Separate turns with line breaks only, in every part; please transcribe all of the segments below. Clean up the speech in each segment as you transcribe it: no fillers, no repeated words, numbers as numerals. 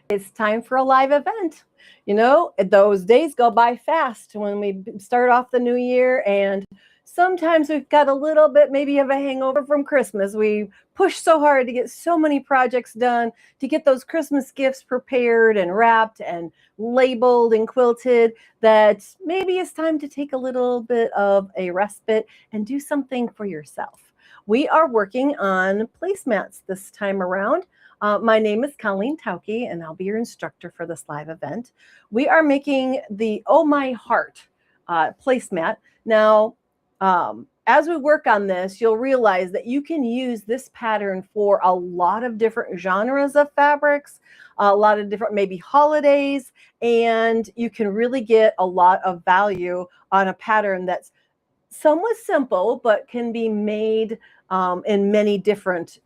it's time for a live event. You know, those days go by fast when we start off the new year, and sometimes we've got a little bit maybe of a hangover from Christmas. We push so hard to get so many projects done, to get those Christmas gifts prepared and wrapped and labeled and quilted, that maybe it's time to take a little bit of a respite and do something for yourself. We are working on placemats this time around. My name is Colleen Tauke, and I'll be your instructor for this live event. We are making the Oh My Heart placemat. Now, as we work on this, you'll realize that you can use this pattern for a lot of different genres of fabrics, a lot of different maybe holidays, and you can really get a lot of value on a pattern that's somewhat simple, but can be made in many different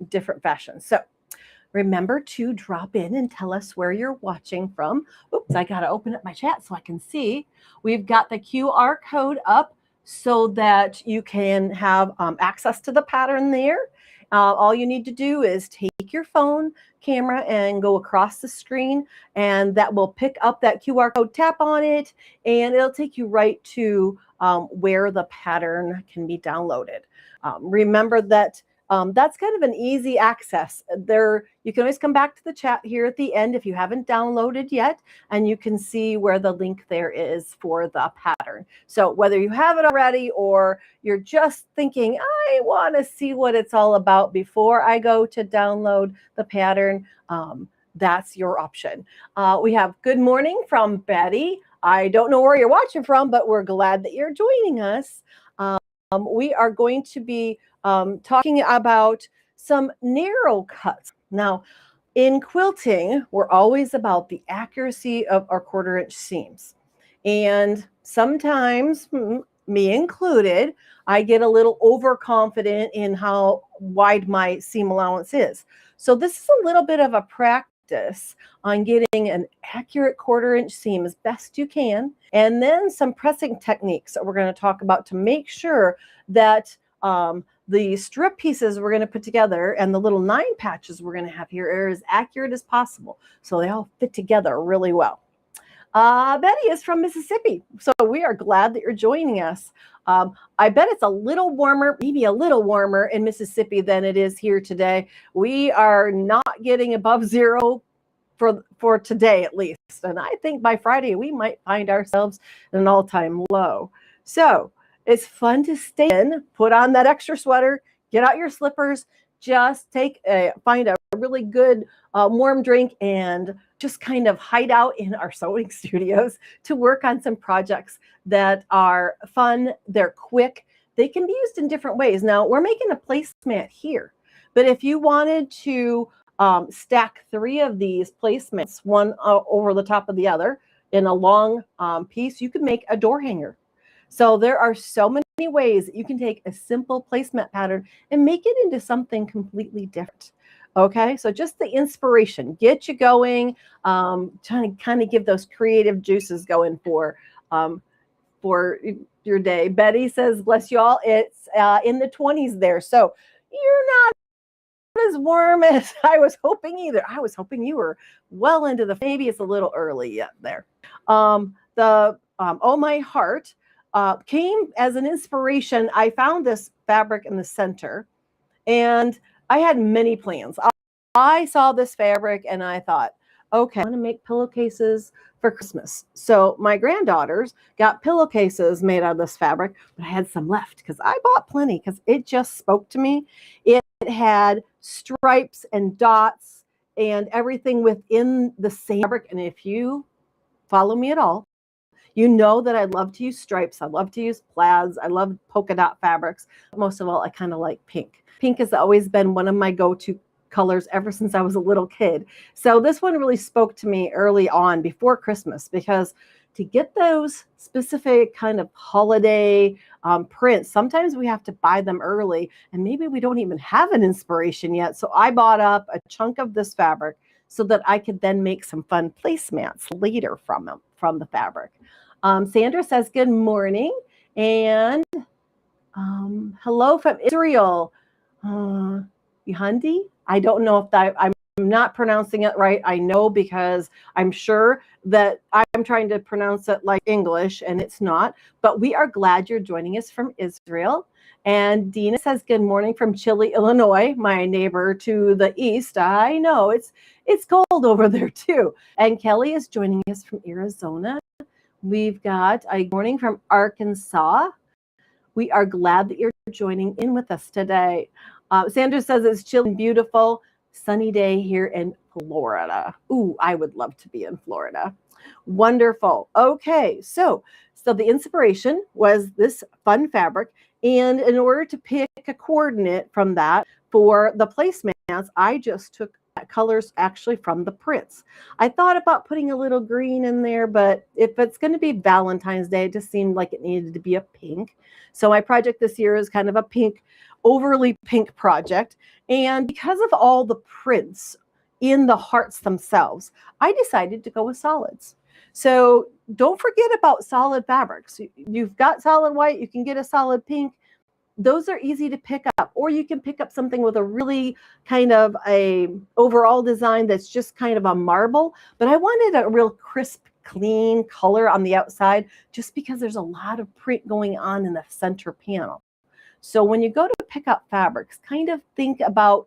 fashions. So remember to drop in and tell us where you're watching from. Oops, I got to open up my chat so I can see. We've got the QR code up so that you can have access to the pattern there. All you need to do is take your phone camera and go across the screen, and that will pick up that QR code, tap on it, and it'll take you right to where the pattern can be downloaded. Remember that that's kind of an easy access. There, you can always come back to the chat here at the end if you haven't downloaded yet, and you can see where the link there is for the pattern. So whether you have it already or you're just thinking, I want to see what it's all about before I go to download the pattern, that's your option. We have good morning from Betty. I don't know where you're watching from, but we're glad that you're joining us. We are going to be talking about some narrow cuts. Now, in quilting, we're always about the accuracy of our 1/4-inch seams. And sometimes, me included, I get a little overconfident in how wide my seam allowance is. So this is a little bit of a practice on getting an accurate 1/4-inch seam as best you can, and then some pressing techniques that we're going to talk about to make sure that the strip pieces we're going to put together and the little 9 patches we're going to have here are as accurate as possible, so they all fit together really well. Betty is from Mississippi, so we are glad that you're joining us. I bet it's a little warmer, maybe a little warmer in Mississippi than it is here today. We are not getting above 0 for today at least, and I think by Friday we might find ourselves in an all-time low. So it's fun to stay in, put on that extra sweater, get out your slippers, just find a really good warm drink and just kind of hide out in our sewing studios to work on some projects that are fun, they're quick, they can be used in different ways. Now, we're making a placemat here, but if you wanted to stack 3 of these placemats, one over the top of the other in a long piece, you could make a door hanger. So there are so many ways that you can take a simple placemat pattern and make it into something completely different. Okay, so just the inspiration, get you going, trying to kind of give those creative juices going for your day. Betty says, bless you all, it's in the 20s there. So you're not as warm as I was hoping either. I was hoping you were well into maybe it's a little early yet there. Oh My Heart came as an inspiration. I found this fabric in the center, and I had many plans. I saw this fabric and I thought, okay, I want to make pillowcases for Christmas. So my granddaughters got pillowcases made out of this fabric, but I had some left because I bought plenty because it just spoke to me. It had stripes and dots and everything within the same fabric. And if you follow me at all, you know that I love to use stripes. I love to use plaids. I love polka dot fabrics. Most of all, I kind of like pink. Pink has always been one of my go-to colors ever since I was a little kid. So this one really spoke to me early on before Christmas, because to get those specific kind of holiday prints, sometimes we have to buy them early and maybe we don't even have an inspiration yet. So I bought up a chunk of this fabric so that I could then make some fun placemats later from the fabric. Sandra says, good morning. And hello from Israel. Yuhandi? I don't know if I'm not pronouncing it right. I know, because I'm sure that I'm trying to pronounce it like English and it's not. But we are glad you're joining us from Israel. And Dina says, good morning from Chile, Illinois, my neighbor to the east. I know it's cold over there too. And Kelly is joining us from Arizona. We've got a morning from Arkansas. We are glad that you're joining in with us today. Sandra says it's chilly and beautiful. Sunny day here in Florida. Ooh, I would love to be in Florida. Wonderful. Okay, so the inspiration was this fun fabric. And in order to pick a coordinate from that for the placemats, I just took colors actually from the prints. I thought about putting a little green in there, but if it's going to be Valentine's Day, it just seemed like it needed to be a pink. So my project this year is kind of a pink, overly pink project. And because of all the prints in the hearts themselves, I decided to go with solids. So don't forget about solid fabrics. You've got solid white, you can get a solid pink. Those are easy to pick up, or you can pick up something with a really kind of a overall design that's just kind of a marble. But I wanted a real crisp, clean color on the outside, just because there's a lot of print going on in the center panel. So when you go to pick up fabrics, kind of think about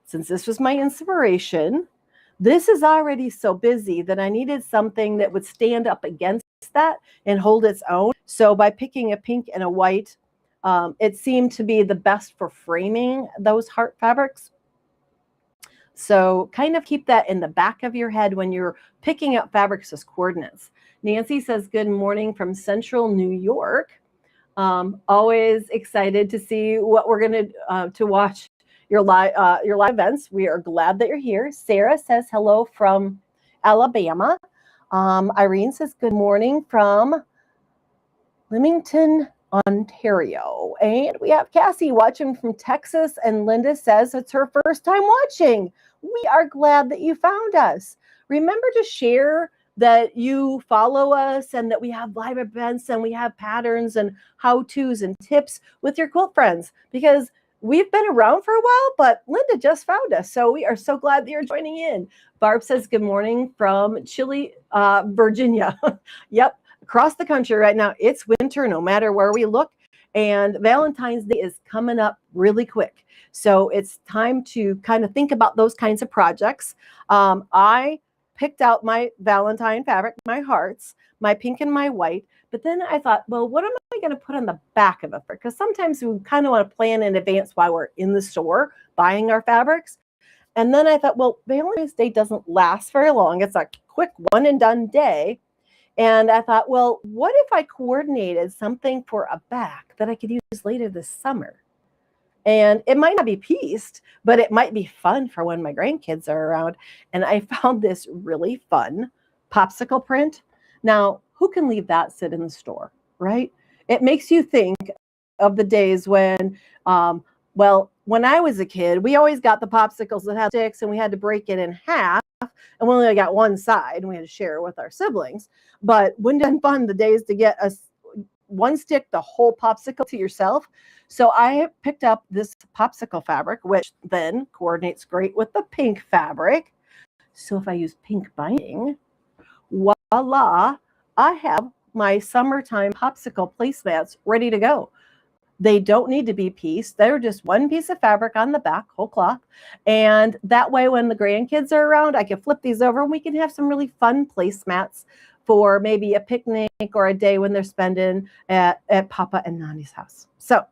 since this was my inspiration, this is already so busy that I needed something that would stand up against that and hold its own. So by picking a pink and a white, it seemed to be the best for framing those heart fabrics. So kind of keep that in the back of your head when you're picking up fabrics as coordinates. Nancy says, good morning from Central New York. Always excited to see what we're going to watch your live events. We are glad that you're here. Sarah says hello from Alabama. Irene says good morning from Leamington, Ontario. And we have Cassie watching from Texas, and Linda says it's her first time watching. We are glad that you found us. Remember to share that you follow us and that we have live events and we have patterns and how-tos and tips with your quilt friends, because we've been around for a while, but Linda just found us. So we are so glad that you're joining in. Barb says good morning from Chile, Virginia. Yep, across the country right now, it's winter no matter where we look. And Valentine's Day is coming up really quick. So it's time to kind of think about those kinds of projects. I picked out my Valentine fabric, my hearts, my pink and my white. But then I thought, well, what am I going to put on the back of it? Because sometimes we kind of want to plan in advance while we're in the store buying our fabrics. And then I thought, well, Valentine's Day doesn't last very long. It's a quick one and done day. And I thought, well, what if I coordinated something for a back that I could use later this summer? And it might not be pieced, but it might be fun for when my grandkids are around. And I found this really fun popsicle print. Now, who can leave that sit in the store, right? It makes you think of the days when, when I was a kid, we always got the popsicles that had sticks and we had to break it in half. And we only got one side and we had to share it with our siblings. But wouldn't it have been fun the days to get one stick, the whole popsicle to yourself? So I picked up this popsicle fabric, which then coordinates great with the pink fabric. So if I use pink binding, voila, I have my summertime popsicle placemats ready to go. They don't need to be pieced. They're just one piece of fabric on the back, whole cloth. And that way, when the grandkids are around, I can flip these over and we can have some really fun placemats for maybe a picnic or a day when they're spending at Papa and Nani's house. So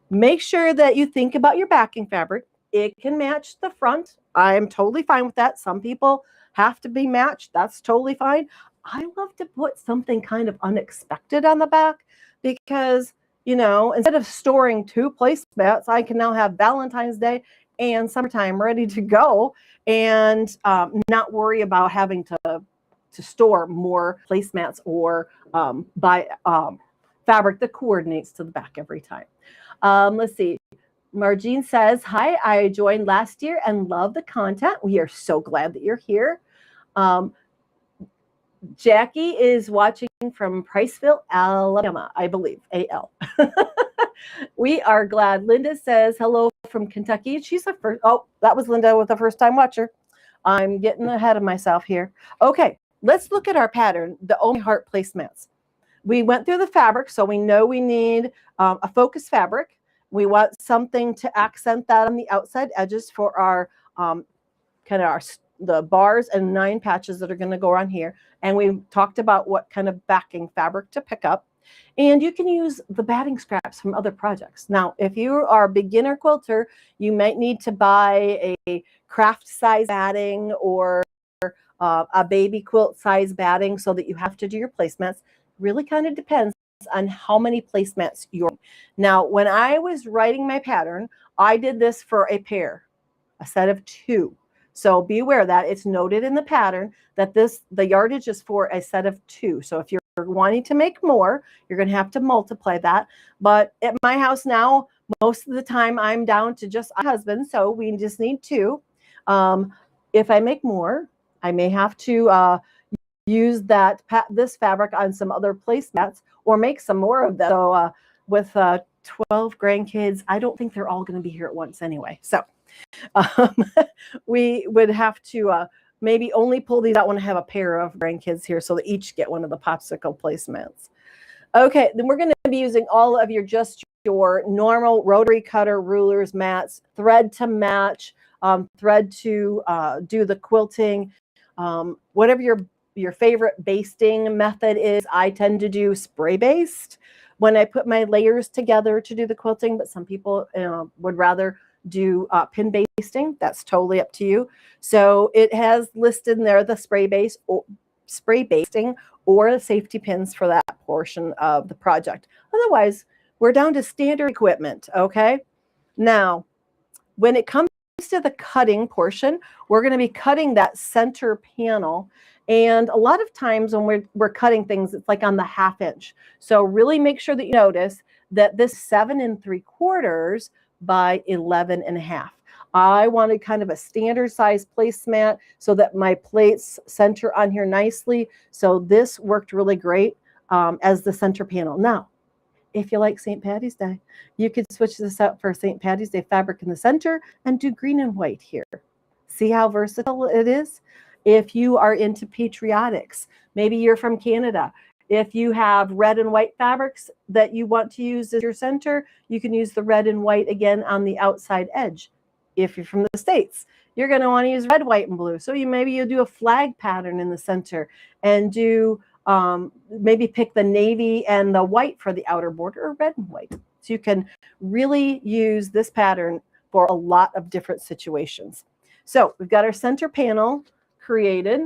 make sure that you think about your backing fabric. It can match the front. I'm totally fine with that. Some people have to be matched. That's totally fine. I love to put something kind of unexpected on the back because, you know, instead of storing two placemats, I can now have Valentine's Day and summertime ready to go and not worry about having to store more placemats or buy fabric that coordinates to the back every time. Let's see. Margene says, hi, I joined last year and love the content. We are so glad that you're here. Jackie is watching from Priceville, Alabama, I believe, AL. We are glad. Linda says hello from Kentucky. She's the first. Oh, that was Linda with the first time watcher. I'm getting ahead of myself here. Okay, let's look at our pattern, the My Heart Placemats. We went through the fabric, so we know we need a focus fabric. We want something to accent that on the outside edges for our kind of the bars and 9 patches that are going to go on here. And we talked about what kind of backing fabric to pick up. And you can use the batting scraps from other projects. Now, if you are a beginner quilter, you might need to buy a craft size batting or a baby quilt size batting so that you have to do your placemats. Really kind of depends on how many placemats you're. Now, when I was writing my pattern, I did this for a pair, a set of 2. So be aware of that. It's noted in the pattern that the yardage is for a set of 2. So if you're wanting to make more, you're going to have to multiply that. But at my house now, most of the time I'm down to just my husband, so we just need 2. If I make more, I may have to use this fabric on some other placemats or make some more of them. So with 12 grandkids, I don't think they're all going to be here at once anyway. So we would have to maybe only pull these out when I have a pair of grandkids here so they each get one of the popsicle placemats. Okay, then we're going to be using all of your normal rotary cutter, rulers, mats, thread to match, thread to do the quilting, whatever your favorite basting method is. I tend to do spray based when I put my layers together to do the quilting, but some people would rather do pin basting. That's totally up to you. So it has listed in there the spray basting or the safety pins for that portion of the project. Otherwise, we're down to standard equipment. Okay. Now, when it comes to the cutting portion, we're going to be cutting that center panel. And a lot of times when we're cutting things, it's like on the 1/2 inch. So really make sure that you notice that this 7 3/4 by 11 1/2. I wanted kind of a standard size placemat so that my plates center on here nicely. So this worked really great as the center panel. Now, if you like St. Patty's Day, you could switch this out for St. Patty's Day fabric in the center and do green and white here. See how versatile it is? If you are into patriotics, maybe you're from Canada. If you have red and white fabrics that you want to use as your center, you can use the red and white again on the outside edge. If you're from the States, you're going to want to use red, white, and blue. So maybe you'll do a flag pattern in the center and do maybe pick the navy and the white for the outer border, or red and white. So you can really use this pattern for a lot of different situations. So we've got our center panel created.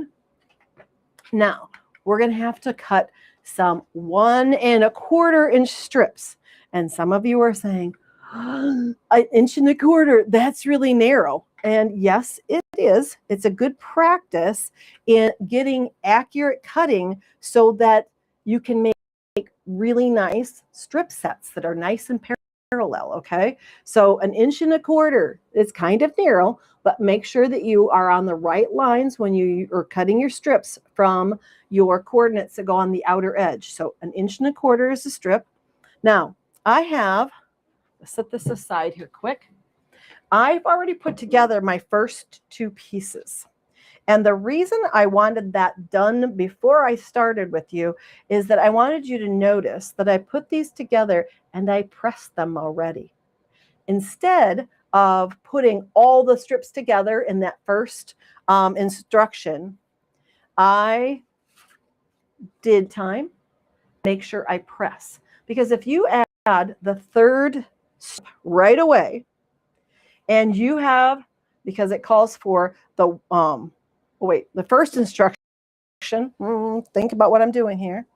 Now we're going to have to cut some 1 1/4 inch strips. And some of you are saying, 1 1/4 inch, that's really narrow. And yes, it is. It's a good practice in getting accurate cutting so that you can make really nice strip sets that are nice and parallel, okay? So 1 1/4 inch is kind of narrow, but make sure that you are on the right lines when you are cutting your strips from your coordinates that go on the outer edge. So 1 1/4 inch is a strip. Now, let's set this aside here quick. I've already put together my first 2 pieces. And the reason I wanted that done before I started with you is that I wanted you to notice that I put these together and I pressed them already. Instead of putting all the strips together in that first instruction, I did time, make sure I press. Because if you add the 3rd strip right away, and you have, because it calls for the first instruction, think about what I'm doing here.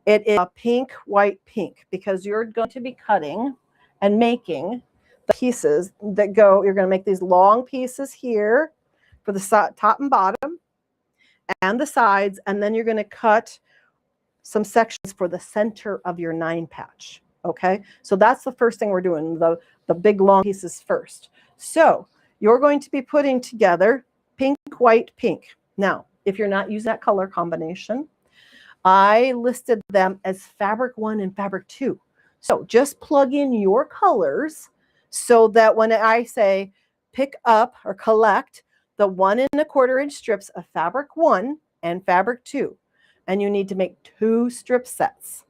It is a pink, white, pink, because you're going to be cutting and making the pieces that go, you're going to make these long pieces here for the top and bottom and the sides, and then you're going to cut some sections for the center of your 9 patch. Okay, so that's the first thing we're doing, the big long pieces first. So you're going to be putting together pink, white, pink. Now, if you're not using that color combination, I listed them as fabric 1 and fabric 2. So just plug in your colors so that when I say pick up or collect the 1 1/4 inch strips of fabric 1 and fabric 2, and you need to make 2 strip sets.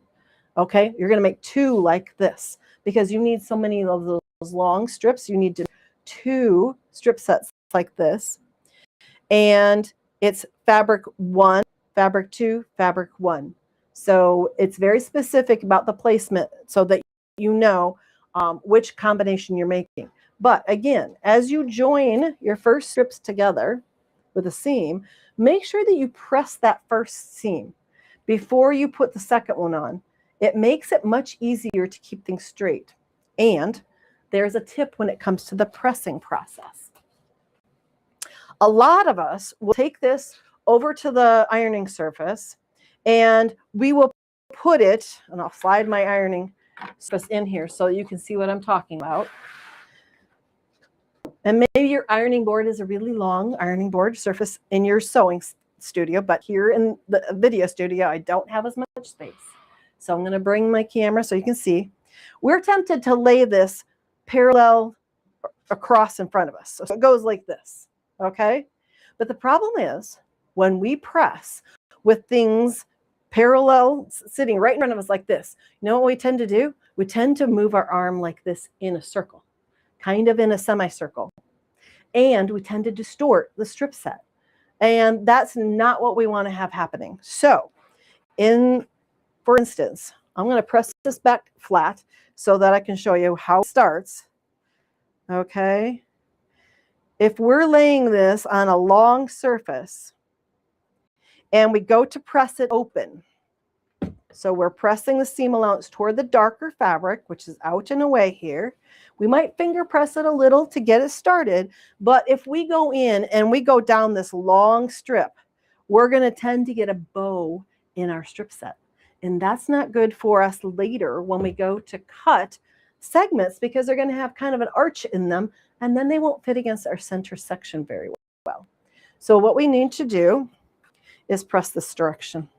Okay, you're going to make 2 like this because you need so many of those long strips. You need to 2 strip sets like this. And it's fabric 1, fabric 2, fabric 1. So it's very specific about the placement so that you know which combination you're making. But again, as you join your first strips together with a seam, make sure that you press that first seam before you put the second one on. It makes it much easier to keep things straight. And there's a tip when it comes to the pressing process. A lot of us will take this over to the ironing surface and we will put it, and I'll slide my ironing surface in here so you can see what I'm talking about. And maybe your ironing board is a really long ironing board surface in your sewing studio, but here in the video studio, I don't have as much space. So I'm going to bring my camera so you can see. We're tempted to lay this parallel across in front of us. So it goes like this, okay? But the problem is when we press with things parallel sitting right in front of us like this, you know what we tend to do? We tend to move our arm like this in a circle, kind of in a semicircle. And we tend to distort the strip set. And that's not what we want to have happening. So for instance, I'm going to press this back flat so that I can show you how it starts. Okay. If we're laying this on a long surface and we go to press it open, so we're pressing the seam allowance toward the darker fabric, which is out and away here. We might finger press it a little to get it started, but if we go in and we go down this long strip, we're going to tend to get a bow in our strip set. And that's not good for us later when we go to cut segments because they're going to have kind of an arch in them, and then they won't fit against our center section very well. So what we need to do is press this direction.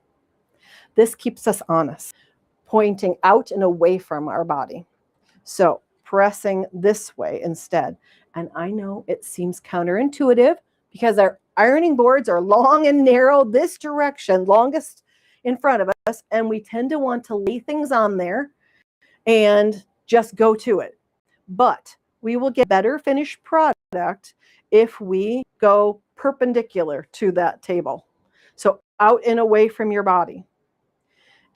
This keeps us honest, pointing out and away from our body. So pressing this way instead. And I know it seems counterintuitive because our ironing boards are long and narrow this direction, longest in front of us, and we tend to want to lay things on there and just go to it. But we will get better finished product if we go perpendicular to that table. So out and away from your body.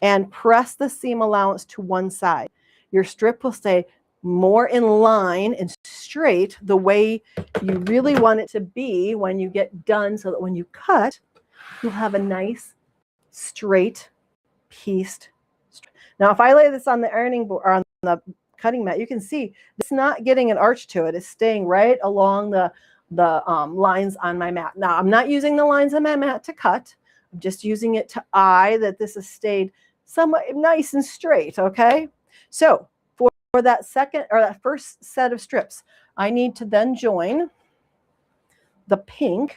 And press the seam allowance to one side. Your strip will stay more in line and straight the way you really want it to be when you get done, so that when you cut, you'll have a nice straight pieced. Now, if I lay this on the ironing board or on the cutting mat, you can see it's not getting an arch to it. It's staying right along the lines on my mat. Now, I'm not using the lines on my mat to cut. I'm just using it to eye that this has stayed somewhat nice and straight, okay? So for that second or that first set of strips, I need to then join the pink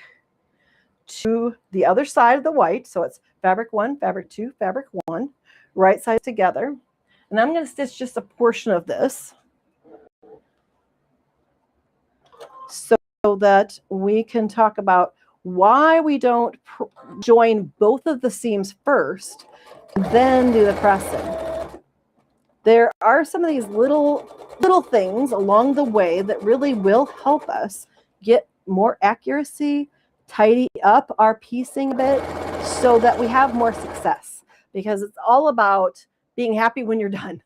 to the other side of the white. So it's fabric 1, fabric 2, fabric 1, right sides together. And I'm going to stitch just a portion of this so that we can talk about why we don't join both of the seams first, then do the pressing. There are some of these little things along the way that really will help us get more accuracy, tidy up our piecing a bit so that we have more success, because it's all about being happy when you're done.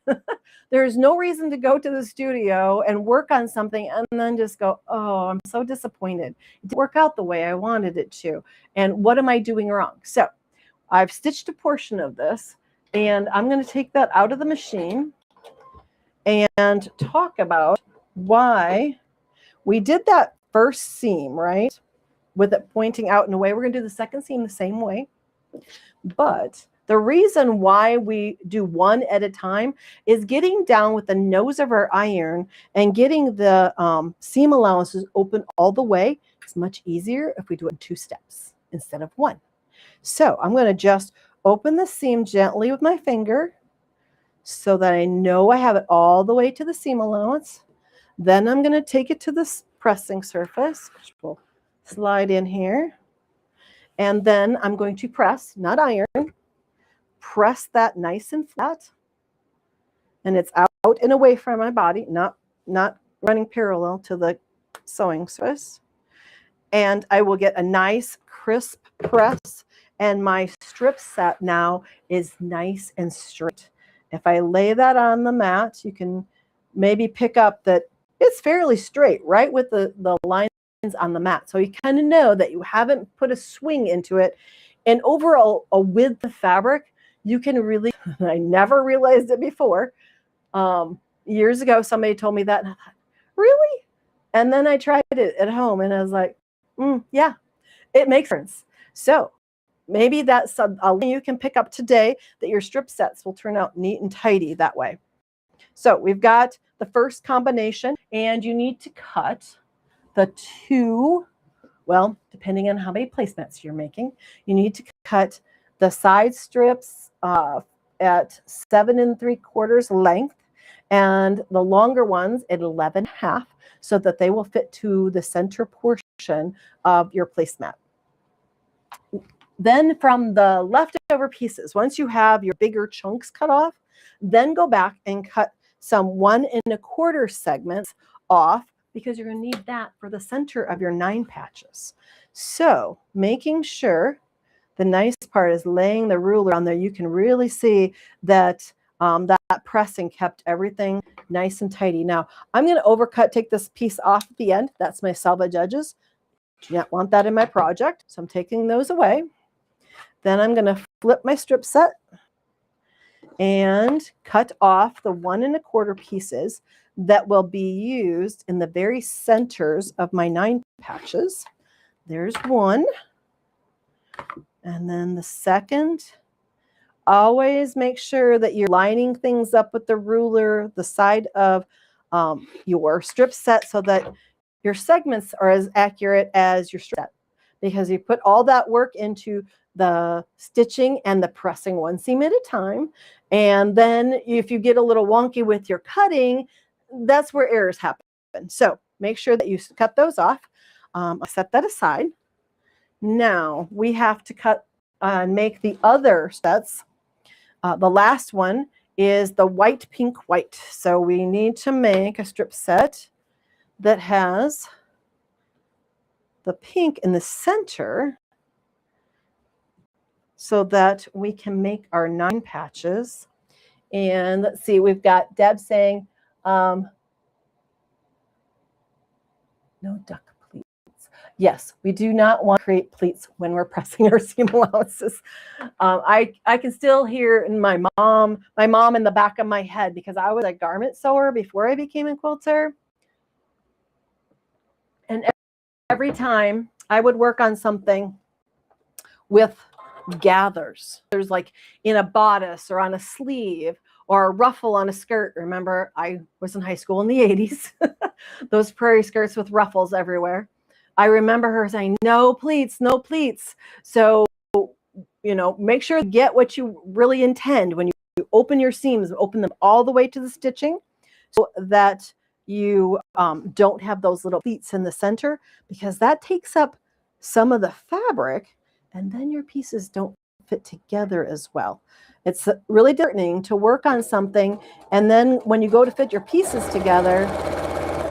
There's no reason to go to the studio and work on something and then just go, oh, I'm so disappointed. It didn't work out the way I wanted it to. And what am I doing wrong? So I've stitched a portion of this, and I'm going to take that out of the machine and talk about why we did that first seam, right? With it pointing out and away. We're going to do the second seam the same way. But the reason why we do one at a time is getting down with the nose of our iron and getting the seam allowances open all the way. It's much easier if we do it in 2 steps instead of 1. So I'm going to just open the seam gently with my finger so that I know I have it all the way to the seam allowance. Then I'm going to take it to this pressing surface, which will slide in here. And then I'm going to press, not iron, press that nice and flat. And it's out and away from my body, not running parallel to the sewing surface. And I will get a nice crisp press, and my strip set now is nice and straight. If I lay that on the mat, you can maybe pick up that it's fairly straight, right, with the lines on the mat. So you kind of know that you haven't put a swing into it. And overall, a width of fabric, you can really, I never realized it before. Years ago, somebody told me that, and I thought, really? And then I tried it at home, and I was like, yeah, it makes sense. So maybe that's a you can pick up today, that your strip sets will turn out neat and tidy that way. So we've got the first combination, and you need to cut the two, well, depending on how many placemats you're making, you need to cut the side strips at 7 3/4 length, and the longer ones at 11.5, so that they will fit to the center portion of your placemat. Then from the leftover pieces, once you have your bigger chunks cut off, then go back and cut some 1 1/4 segments off, because you're going to need that for the center of your 9 patches. So making sure, the nice part is laying the ruler on there. You can really see that that pressing kept everything nice and tidy. Now I'm going to take this piece off at the end. That's my salvage edges. Do not want that in my project, so I'm taking those away. Then I'm going to flip my strip set and cut off the 1 1/4 pieces that will be used in the very centers of my 9 patches. There's one. And then the second. Always make sure that you're lining things up with the ruler, the side of your strip set, so that your segments are as accurate as your strip set, because you put all that work into the stitching and the pressing one seam at a time. And then if you get a little wonky with your cutting, that's where errors happen. So make sure that you cut those off. I'll set that aside. Now we have to cut and make the other sets. The last one is the white, pink, white. So we need to make a strip set that has the pink in the center, so that we can make our 9 patches. And let's see, we've got Deb saying, no duck pleats. Yes, we do not want to create pleats when we're pressing our seam allowances. I can still hear in my mom in the back of my head, because I was a garment sewer before I became a quilter. And every time I would work on something with gathers, there's like in a bodice or on a sleeve or a ruffle on a skirt. Remember, I was in high school in the 80s, those prairie skirts with ruffles everywhere. I remember her saying, no pleats, no pleats. So, you know, make sure you get what you really intend when you open your seams, open them all the way to the stitching, so that you don't have those little pleats in the center, because that takes up some of the fabric, and then your pieces don't fit together as well. It's really disheartening to work on something, and then when you go to fit your pieces together,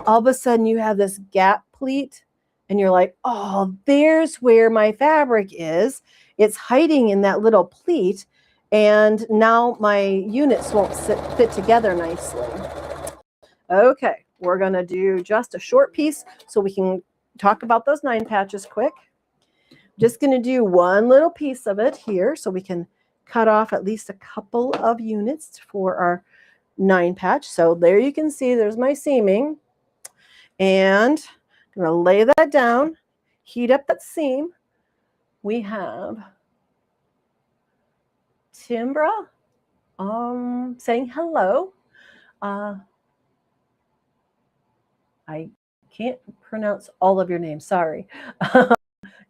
all of a sudden you have this gap pleat, and you're like, oh, there's where my fabric is. It's hiding in that little pleat, and now my units won't fit together nicely. Okay, we're going to do just a short piece so we can talk about those 9 patches quick. Just going to do one little piece of it here so we can cut off at least a couple of units for our 9 patch. So there you can see there's my seaming. And I'm going to lay that down, heat up that seam. We have Timbra saying hello. I can't pronounce all of your names, sorry.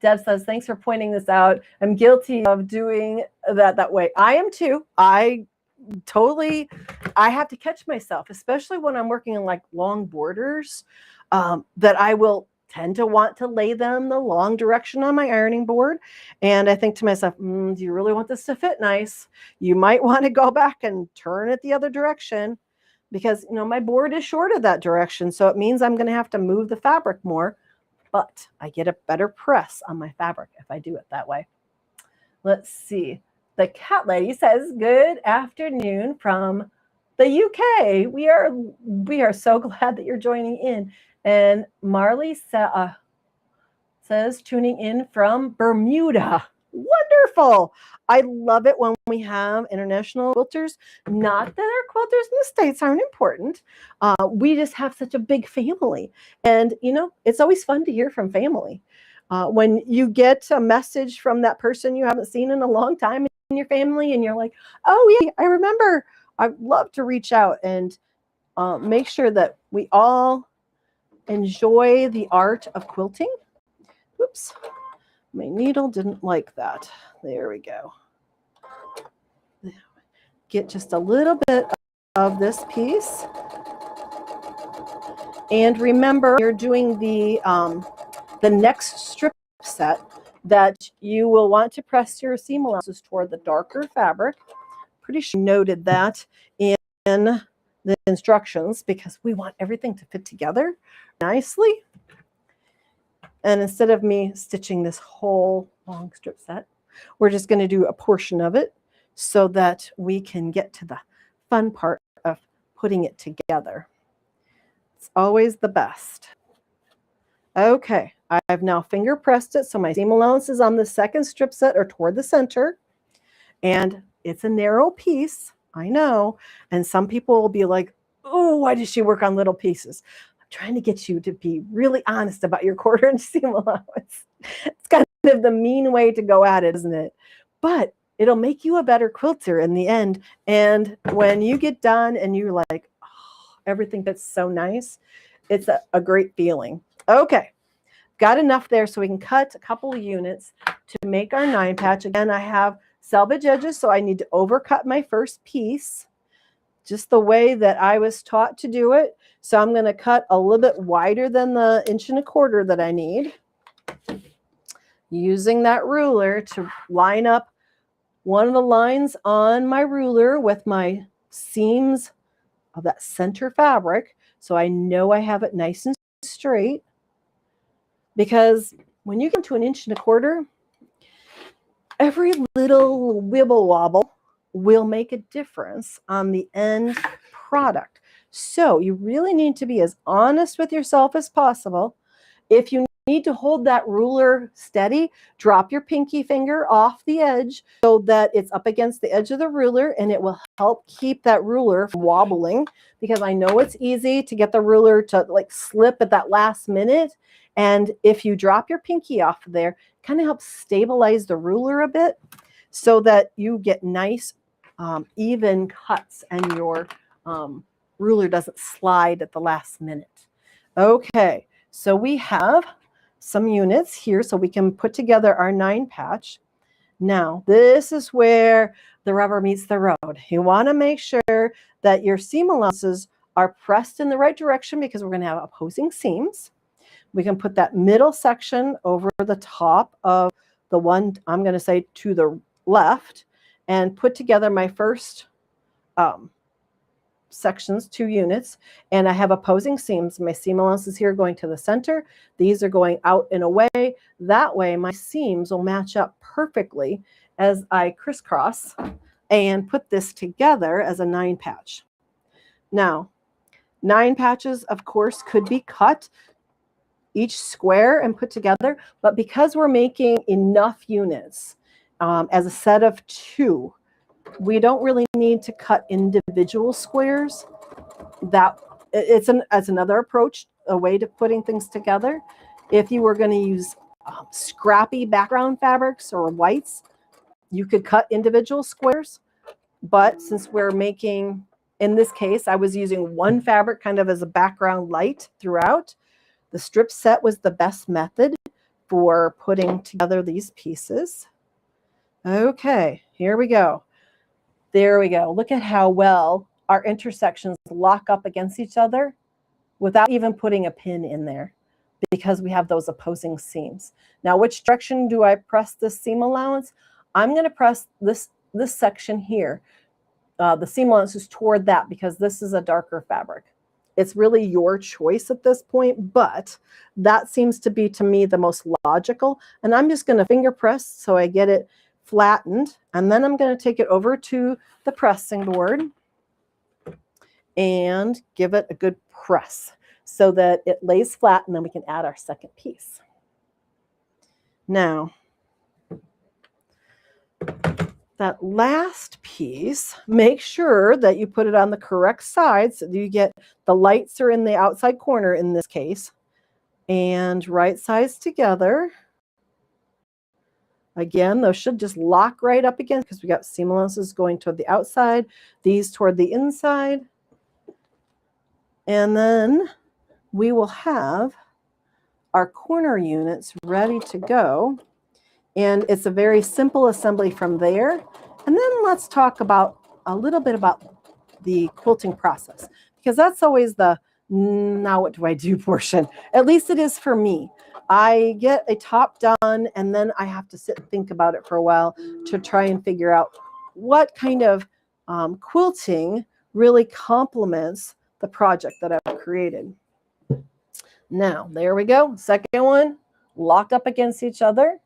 Deb says, thanks for pointing this out. I'm guilty of doing that way. I am too. I have to catch myself, especially when I'm working on like long borders, that I will tend to want to lay them the long direction on my ironing board. And I think to myself, do you really want this to fit nice? You might want to go back and turn it the other direction, because my board is short of that direction. So it means I'm going to have to move the fabric more, but I get a better press on my fabric if I do it that way. Let's see. The cat lady says, good afternoon from the UK. We are so glad that you're joining in. And Marley says, tuning in from Bermuda. Wonderful. I love it when we have international quilters. Not that our quilters in the States aren't important. We just have such a big family. And, it's always fun to hear from family. When you get a message from that person you haven't seen in a long time in your family, and you're like, oh, yeah, I remember. I'd love to reach out and make sure that we all enjoy the art of quilting. Oops, my needle didn't like that. There we go. Get just a little bit of this piece. And remember, you're doing the next strip set that you will want to press your seam allowances toward the darker fabric. Pretty sure I noted that in the instructions, because we want everything to fit together nicely. And instead of me stitching this whole long strip set, we're just going to do a portion of it so that we can get to the fun part of putting it together. It's always the best. Okay, I've now finger pressed it, so my seam allowances on the second strip set are toward the center. And it's a narrow piece, I know. And some people will be like, oh, why does she work on little pieces? I'm trying to get you to be really honest about your 1/4 inch seam allowance. It's kind of the mean way to go at it, isn't it? But it'll make you a better quilter in the end. And when you get done and you're like, oh, everything fits so nice, it's a great feeling. Okay, got enough there so we can cut a couple of units to make our 9 patch. Again, I have selvage edges, so I need to overcut my first piece just the way that I was taught to do it. So I'm going to cut a little bit wider than the 1 1/4 inch that I need, using that ruler to line up one of the lines on my ruler with my seams of that center fabric, so I know I have it nice and straight. Because when you get to 1 1/4 inch, every little wibble wobble will make a difference on the end product. So you really need to be as honest with yourself as possible. If you need to hold that ruler steady, drop your pinky finger off the edge so that it's up against the edge of the ruler, and it will help keep that ruler from wobbling, because I know it's easy to get the ruler to like slip at that last minute. And if you drop your pinky off there, kind of helps stabilize the ruler a bit so that you get nice even cuts and your ruler doesn't slide at the last minute. Okay, so we have some units here so we can put together our 9 patch. Now, this is where the rubber meets the road. You want to make sure that your seam allowances are pressed in the right direction, because we're going to have opposing seams. We can put that middle section over the top of the one, I'm going to say to the left, and put together my first sections, 2 units, and I have opposing seams. My seam allowances here going to the center. These are going out and away. That way my seams will match up perfectly as I crisscross and put this together as a 9 patch. Now, 9 patches, of course, could be cut each square and put together, but because we're making enough units as a set of 2, we don't really need to cut individual squares. It's another approach, a way to putting things together. If you were going to use scrappy background fabrics or whites, you could cut individual squares. But since we're making, in this case, I was using one fabric kind of as a background light throughout. The strip set was the best method for putting together these pieces. Okay, here we go. There we go. Look at how well our intersections lock up against each other without even putting a pin in there, because we have those opposing seams. Now, which direction do I press this seam allowance? I'm going to press this section here. The seam allowance is toward that because this is a darker fabric. It's really your choice at this point, but that seems to be, to me, the most logical. And I'm just going to finger press so I get it flattened. And then I'm going to take it over to the pressing board and give it a good press so that it lays flat, and then we can add our second piece. Now, that last piece, make sure that you put it on the correct side so that you get the lights are in the outside corner in this case, and right sides together. Again, those should just lock right up again because we got seam allowances going toward the outside, these toward the inside. And then we will have our corner units ready to go. And it's a very simple assembly from there. And then let's talk about a little bit about the quilting process, because that's always the now what do I do portion. At least it is for me. I get a top done and then I have to sit and think about it for a while to try and figure out what kind of quilting really complements the project that I've created. Now, there we go. Second one, locked up against each other.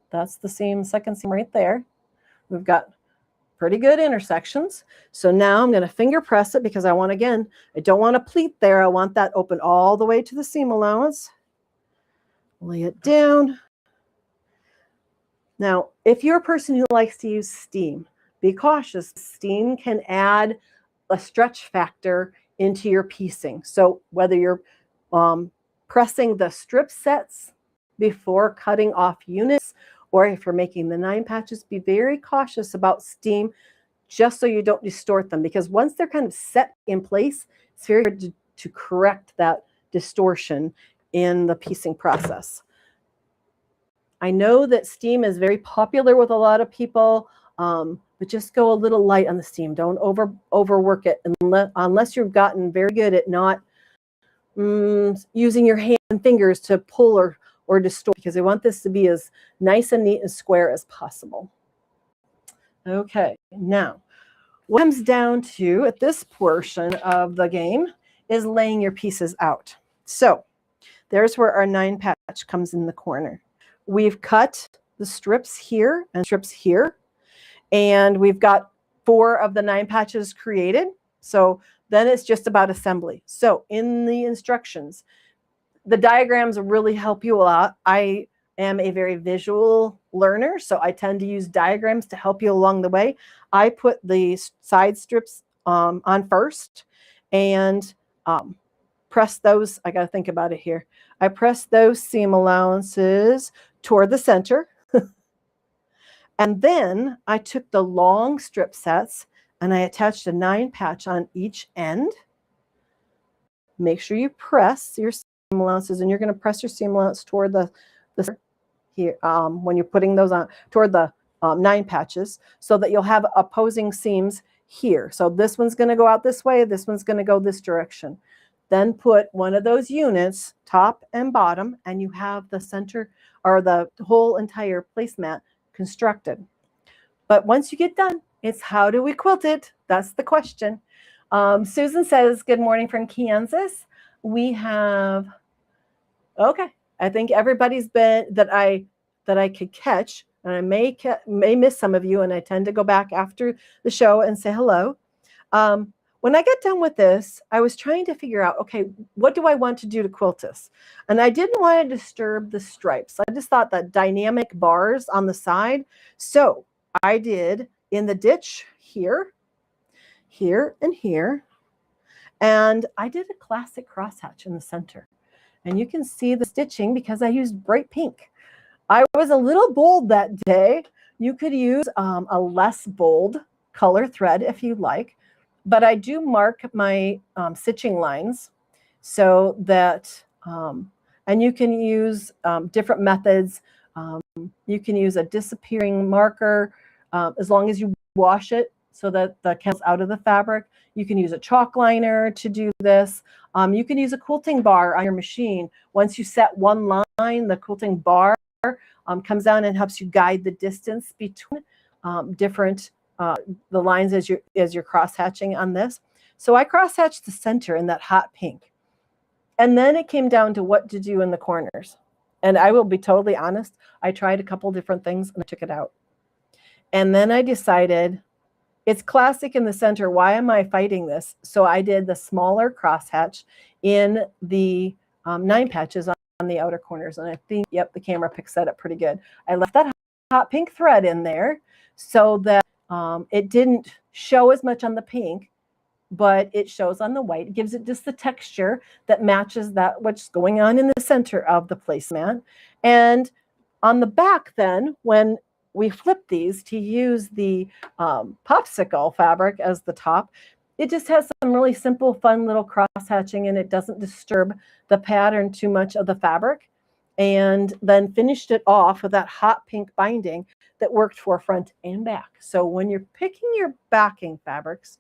That's the seam, second seam right there. We've got pretty good intersections. So now I'm going to finger press it because I want, again, I don't want to pleat there. I want that open all the way to the seam allowance. Lay it down. Now, if you're a person who likes to use steam, be cautious. Steam can add a stretch factor into your piecing. So whether you're pressing the strip sets before cutting off units, or if you're making the 9 patches, be very cautious about steam just so you don't distort them, because once they're kind of set in place, it's very hard to correct that distortion in the piecing process. I know that steam is very popular with a lot of people, but just go a little light on the steam. Don't overwork it unless you've gotten very good at not using your hand and fingers to pull or distort, because we want this to be as nice and neat and square as possible. Okay, now what comes down to at this portion of the game is laying your pieces out. So there's where our 9 patch comes in the corner. We've cut the strips here and strips here, and we've got 4 of the 9 patches created. So then it's just about assembly. So in the instructions, the diagrams really help you a lot. I am a very visual learner, so I tend to use diagrams to help you along the way. I put the side strips on first and press those. I got to think about it here. I press those seam allowances toward the center. And then I took the long strip sets and I attached a 9 patch on each end. Make sure you press your seam allowances, and you're going to press your seam allowance toward the here when you're putting those on toward the 9 patches, so that you'll have opposing seams here. So this one's going to go out this way, this one's going to go this direction. Then put one of those units top and bottom, and you have the center or the whole entire placemat constructed. But once you get done, it's how do we quilt it? That's the question. Susan says, good morning from Kansas. We have, okay, I think everybody's been that I could catch, and I may miss some of you, and I tend to go back after the show and say hello. When I got done with this, I was trying to figure out, okay, what do I want to do to quilt this? And I didn't want to disturb the stripes. I just thought that dynamic bars on the side. So I did in the ditch here, here, and here. And I did a classic crosshatch in the center. And you can see the stitching because I used bright pink. I was a little bold that day. You could use a less bold color thread if you like. But I do mark my stitching lines so that And you can use different methods. You can use a disappearing marker as long as you wash it so that the chemicals out of the fabric. You can use a chalk liner to do this. You can use a quilting bar on your machine. Once you set one line, the quilting bar comes down and helps you guide the distance between different the lines as you're cross hatching on this. So I cross hatched the center in that hot pink. And then it came down to what to do in the corners. And I will be totally honest, I tried a couple different things and I took it out. And then I decided it's classic in the center. Why am I fighting this? So I did the smaller crosshatch in the 9 patches on the outer corners. And I think, yep, the camera picks that up pretty good. I left that hot pink thread in there so that it didn't show as much on the pink, but it shows on the white. It gives it just the texture that matches that what's going on in the center of the placemat. And on the back then, when we flip these to use the popsicle fabric as the top, it just has some really simple, fun little cross hatching, and it doesn't disturb the pattern too much of the fabric. And then finished it off with that hot pink binding that worked for front and back. So when you're picking your backing fabrics,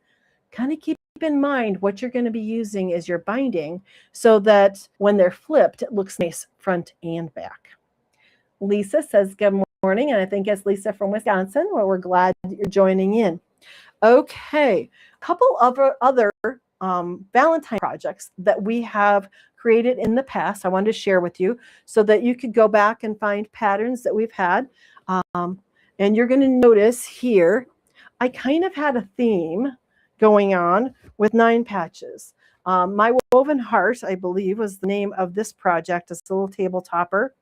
kind of keep in mind what you're going to be using as your binding so that when they're flipped, it looks nice front and back. Lisa says, good morning. And I think it's Lisa from Wisconsin. Well, we're glad that you're joining in. Okay, a couple of other Valentine projects that we have created in the past I wanted to share with you so that you could go back and find patterns that we've had. And you're going to notice here, I kind of had a theme going on with 9 patches. My Woven Heart, I believe, was the name of this project. It's a little table topper.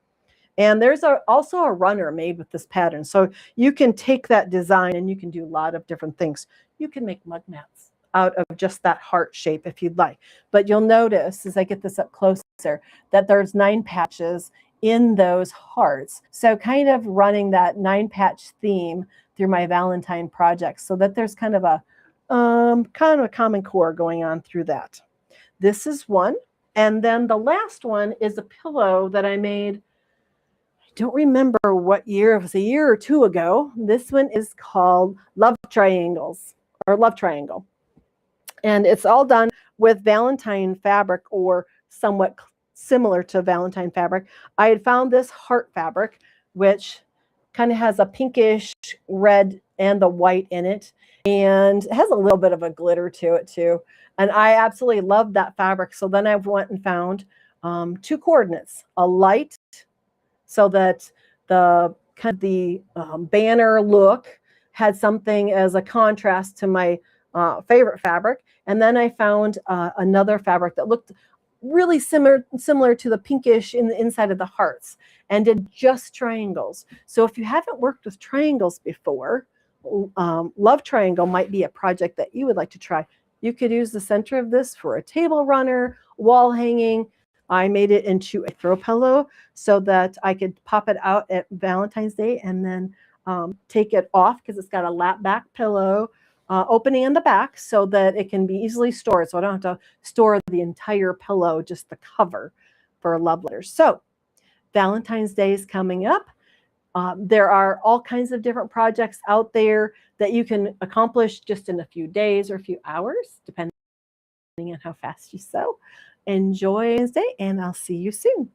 And there's also a runner made with this pattern. So you can take that design and you can do a lot of different things. You can make mug mats out of just that heart shape if you'd like. But you'll notice as I get this up closer that there's 9 patches in those hearts. So kind of running that 9 patch theme through my Valentine projects so that there's kind of a common core going on through that. This is one. And then the last one is a pillow that I made, I don't remember what year, it was a year or 2 ago. This one is called Love Triangles or Love Triangle. And it's all done with Valentine fabric or somewhat similar to Valentine fabric. I had found this heart fabric, which kind of has a pinkish red and the white in it. And it has a little bit of a glitter to it too. And I absolutely loved that fabric. So then I went and found 2 coordinates, a light so that the kind of the banner look had something as a contrast to my favorite fabric. And then I found another fabric that looked really similar to the pinkish in the inside of the hearts and did just triangles. So if you haven't worked with triangles before, Love Triangle might be a project that you would like to try. You could use the center of this for a table runner, wall hanging. I made it into a throw pillow so that I could pop it out at Valentine's Day and then take it off because it's got a lap back pillow opening in the back so that it can be easily stored. So I don't have to store the entire pillow, just the cover for love letters. So Valentine's Day is coming up. There are all kinds of different projects out there that you can accomplish just in a few days or a few hours, depending on how fast you sew. Enjoy Wednesday, and I'll see you soon.